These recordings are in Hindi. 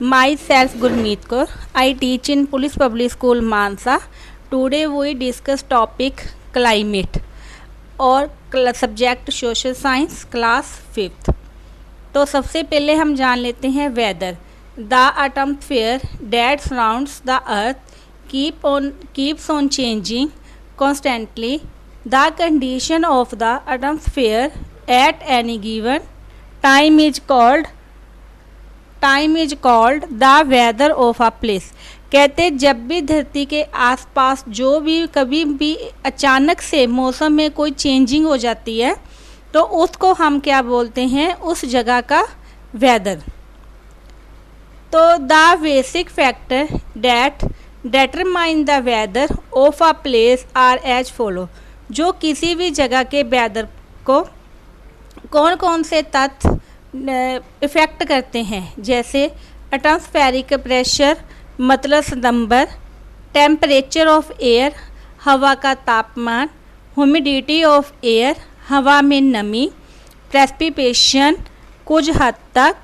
Myself Gurmeet Kaur. I teach in Police Public School Mansa. Today we discuss topic climate और subject social science class 5th। तो सबसे पहले हम जान लेते हैं weather. The atmosphere that surrounds the earth keeps on changing constantly. The condition of the atmosphere at any given time is called the weather of a place. कहते जब भी धरती के आसपास जो भी कभी भी अचानक से मौसम में कोई चेंजिंग हो जाती है तो उसको हम क्या बोलते हैं, उस जगह का वेदर। तो the basic factor that determine the weather of a place are as follow. जो किसी भी जगह के वेदर को कौन कौन से तत्व इफ़ेक्ट करते हैं, जैसे एटमॉस्फेरिक प्रेशर मतलब नंबर, टेम्परेचर ऑफ एयर हवा का तापमान, ह्यूमिडिटी ऑफ एयर हवा में नमी, प्रेसिपिटेशन कुछ हद तक,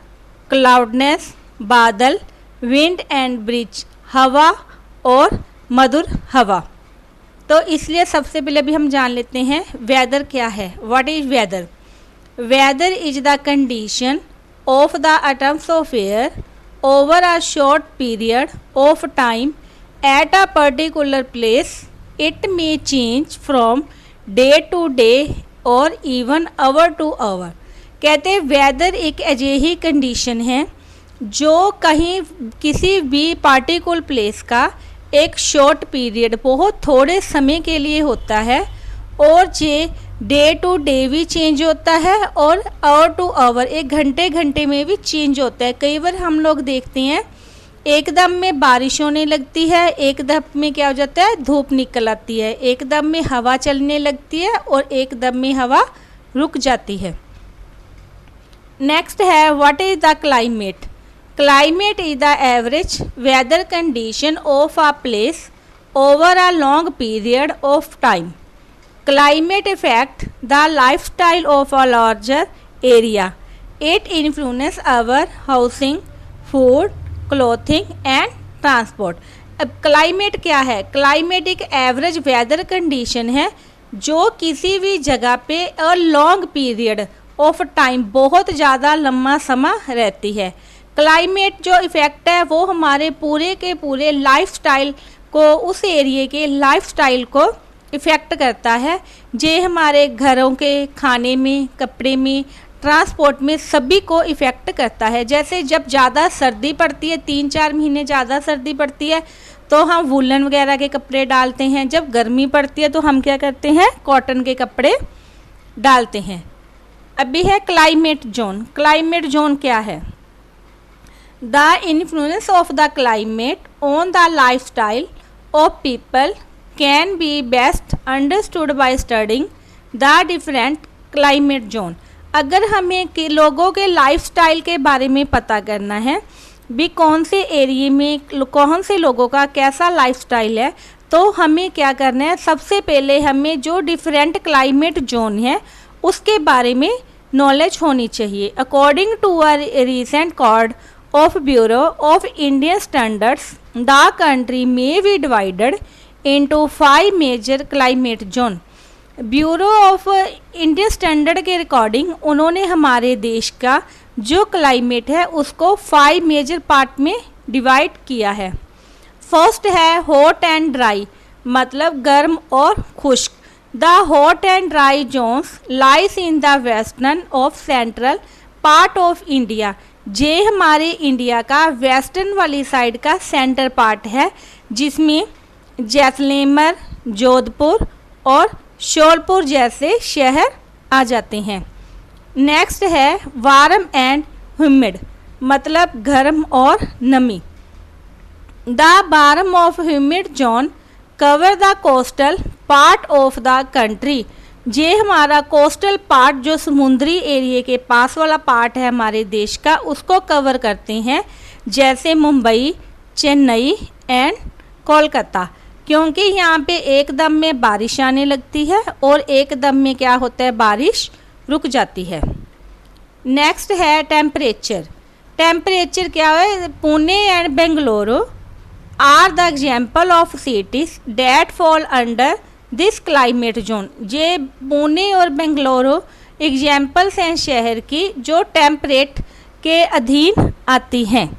क्लाउडनेस बादल, विंड एंड ब्रिज हवा और मधुर हवा। तो इसलिए सबसे पहले भी हम जान लेते हैं वेदर क्या है। What is whether? Weather is the condition of the atmosphere over a short period of time at a particular place. It may change from day to day or even hour to hour. कहते हैं वेदर एक अजਿਹੀ कंडीशन है जो कहीं किसी भी पार्टिकुलर प्लेस का एक शॉर्ट पीरियड बहुत थोड़े समय के लिए होता है और ये डे टू डे भी चेंज होता है और आवर टू आवर एक घंटे घंटे में भी चेंज होता है। कई बार हम लोग देखते हैं एकदम में बारिश होने लगती है, एकदम में क्या हो जाता है धूप निकल आती है, एकदम में हवा चलने लगती है और एकदम में हवा रुक जाती है। नेक्स्ट है what is the climate? Climate is the average weather condition of a place over a long period of time. Climate affect the lifestyle of a larger area. It influences our housing, food, clothing and transport. अब क्लाइमेट क्या है? क्लाइमेट एक एवरेज वेदर कंडीशन है जो किसी भी जगह पे अ लॉन्ग पीरियड ऑफ टाइम बहुत ज़्यादा लंबा समय रहती है। क्लाइमेट जो इफ़ेक्ट है वो हमारे पूरे के पूरे लाइफस्टाइल को, उस एरिए के लाइफस्टाइल को इफ़ेक्ट करता है। जे हमारे घरों के खाने में, कपड़े में, ट्रांसपोर्ट में सभी को इफ़ेक्ट करता है। जैसे जब ज़्यादा सर्दी पड़ती है, 3-4 महीने ज़्यादा सर्दी पड़ती है तो हम वूलन वगैरह के कपड़े डालते हैं। जब गर्मी पड़ती है तो हम क्या करते हैं, कॉटन के कपड़े डालते हैं। अभी है क्लाइमेट जोन। क्लाइमेट जोन क्या है? The influence of the climate on the lifestyle of people can be best understood by studying the different climate zone. अगर हमें कि लोगों के लाइफस्टाइल के बारे में पता करना है भी कौन से एरिए में कौन से लोगों का कैसा लाइफस्टाइल है तो हमें क्या करना है, सबसे पहले हमें जो डिफरेंट क्लाइमेट जोन है उसके बारे में नॉलेज होनी चाहिए। According to a recent cord of bureau of Indian standards the country में be divided into 5 major climate zone. Bureau of Indian standard के रिकॉर्डिंग उन्होंने हमारे देश का जो क्लाइमेट है उसको 5 मेजर पार्ट में डिवाइड किया है। फर्स्ट है हॉट एंड ड्राई मतलब गर्म और खुश्क। The hot and dry zones lies in the western of central part of India. ये हमारे इंडिया का वेस्टर्न वाली साइड का सेंटर पार्ट है जिसमें जैसलमेर, जोधपुर और शोलपुर जैसे शहर आ जाते हैं। नेक्स्ट है वार्म एंड ह्यूमिड मतलब गर्म और नमी। The warm of humid zone cover the coastal part of the country. ये हमारा कोस्टल पार्ट जो समुद्री एरिया के पास वाला पार्ट है हमारे देश का उसको कवर करते हैं, जैसे मुंबई, चेन्नई एंड कोलकाता। क्योंकि यहाँ पे एकदम में बारिश आने लगती है और एकदम में क्या होता है, बारिश रुक जाती है। नेक्स्ट है टेम्परेचर। टेम्परेचर क्या है, Pune and Bengaluru are the example of cities that fall under this climate zone. ये पुणे और बेंगलुरु एग्जाम्पल्स हैं शहर की जो टेम्परेट के अधीन आती हैं।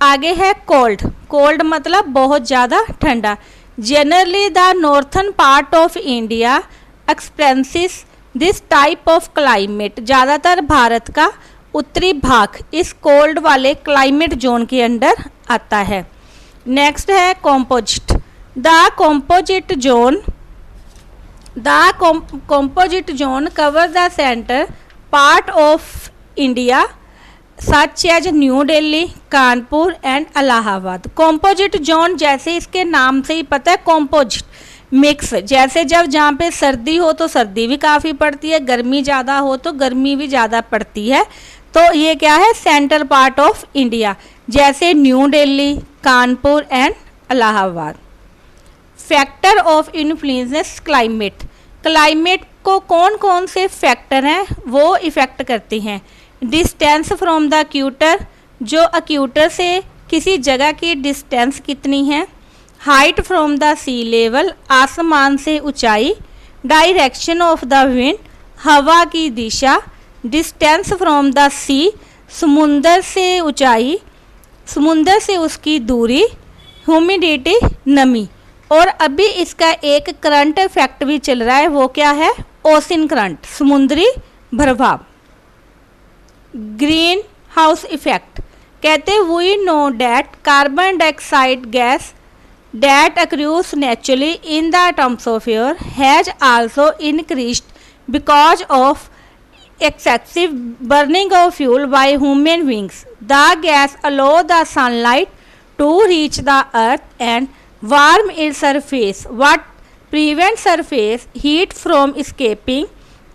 आगे है कोल्ड। कोल्ड मतलब बहुत ज़्यादा ठंडा। Generally the northern part of India experiences this type of climate. ज़्यादातर भारत का उत्तरी भाग इस कोल्ड वाले क्लाइमेट जोन के अंडर आता है। नेक्स्ट है composite. The composite zone cover the center part of India such as new Delhi, Kanpur and Allahabad. Composite zone जैसे इसके नाम से ही पता है, कॉम्पोजिट मिक्स, जैसे जब जहाँ पे सर्दी हो तो सर्दी भी काफ़ी पड़ती है, गर्मी ज़्यादा हो तो गर्मी भी ज़्यादा पड़ती है। तो ये क्या है, सेंट्रल पार्ट ऑफ इंडिया, जैसे new Delhi, Kanpur and Allahabad. Factor of influence climate. Climate को कौन कौन से फैक्टर हैं वो इफ़ेक्ट करते हैं। डिस्टेंस फ्रॉम द इक्वेटर, जो इक्वेटर से किसी जगह की डिस्टेंस कितनी है। Height from the sea level, आसमान से ऊंचाई। डायरेक्शन ऑफ द विंड, हवा की दिशा। डिस्टेंस फ्रॉम द सी, समुंदर से ऊंचाई, समुंदर से उसकी दूरी। ह्यूमिडिटी, नमी। और अभी इसका एक करंट इफेक्ट भी चल रहा है, वो क्या है, ओशन करंट, समुद्री प्रभाव। ग्रीन हाउस इफेक्ट कहते we know that carbon dioxide gas that accrues naturally in the atmosphere has also increased because of excessive burning of fuel by human beings. The gas allows the sunlight to reach the earth and warm its surface, what prevents surface heat from escaping.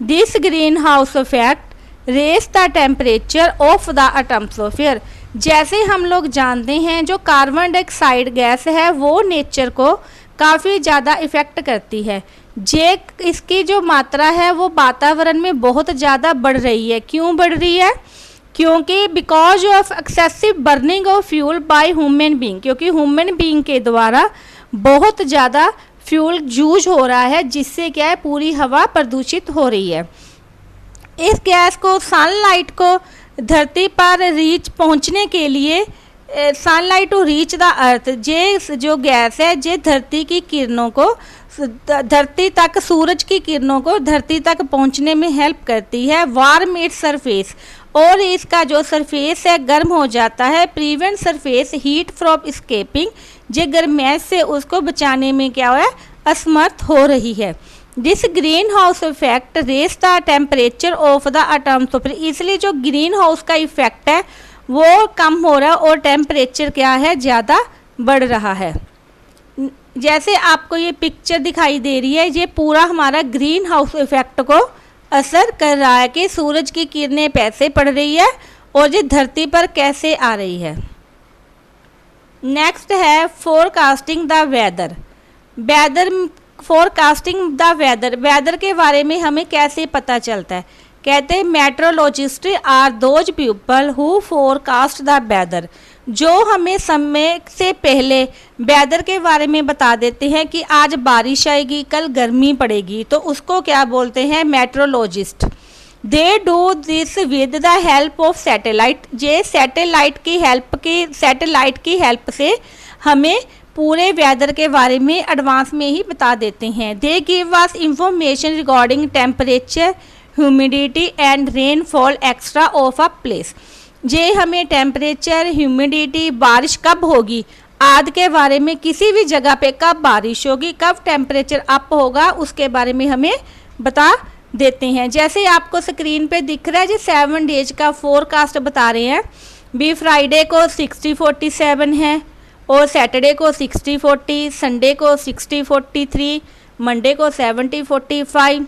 This greenhouse effect raises the temperature of the atmosphere. जैसे हम लोग जानते हैं जो कार्बन डाइऑक्साइड गैस है वो नेचर को काफ़ी ज़्यादा इफ़ेक्ट करती है। जे इसकी जो मात्रा है वो वातावरण में बहुत ज़्यादा बढ़ रही है। क्यों बढ़ रही है? क्योंकि because of excessive burning of fuel by human being, क्योंकि ह्यूमन बीइंग के द्वारा बहुत ज़्यादा फ्यूल यूज हो रहा है, जिससे क्या है पूरी हवा प्रदूषित हो रही है। इस गैस को सनलाइट को धरती पर रीच पहुंचने के लिए, sunlight to reach the earth, ये जो गैस है ये धरती की किरणों को, धरती तक, सूरज की किरणों को धरती तक पहुंचने में हेल्प करती है। वार्म इट्स सरफेस, और इसका जो सरफेस है गर्म हो जाता है। Prevent surface heat from escaping, ये गर्माइश से उसको बचाने में क्या है, असमर्थ हो रही है। This green house effect raise the temperature of the atmosphere, इसलिए जो ग्रीन हाउस का इफेक्ट है वो कम हो रहा है और टेम्परेचर क्या है, ज़्यादा बढ़ रहा है। जैसे आपको ये पिक्चर दिखाई दे रही है, ये पूरा हमारा ग्रीन हाउस इफेक्ट को असर कर रहा है कि सूरज की किरणें कैसे पड़ रही है और ये धरती पर कैसे आ रही है। नेक्स्ट है forecasting the weather. Forecasting the weather, weather के बारे में हमें कैसे पता चलता है? कहते हैं meteorologist are those people who forecast the weather, जो हमें समय से पहले वेदर के बारे में बता देते हैं कि आज बारिश आएगी, कल गर्मी पड़ेगी, तो उसको क्या बोलते हैं, metrologist. They do this with the help of satellite, ये सैटेलाइट की हेल्प से हमें पूरे वेदर के बारे में एडवांस में ही बता देते हैं। They give us information regarding temperature, humidity and rainfall extra off a place, ये हमें टेम्परेचर, ह्यूमिडिटी, बारिश कब होगी आदि के बारे में, किसी भी जगह पे कब बारिश होगी, कब टेम्परेचर अप होगा, उसके बारे में हमें बता देते हैं। जैसे आपको स्क्रीन पे दिख रहा है, जो 7 डेज का फोरकास्ट बता रहे हैं। भी फ्राइडे को 60-47 है, और सैटरडे को 60-40, संडे को 60-43, मंडे को 70-45,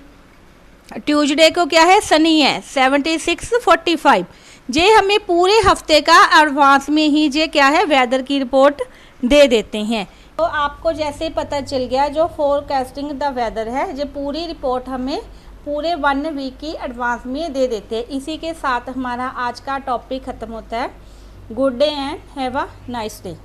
ट्यूसडे को क्या है, सनी है, 76-45। ये हमें पूरे हफ्ते का एडवांस में ही ये क्या है, वेदर की रिपोर्ट दे देते हैं। तो आपको जैसे पता चल गया जो फोरकास्टिंग द वेदर है, ये पूरी रिपोर्ट हमें पूरे 1 वीक की एडवांस में दे देते हैं। इसी के साथ हमारा आज का टॉपिक ख़त्म होता है। Good day and have a nice day.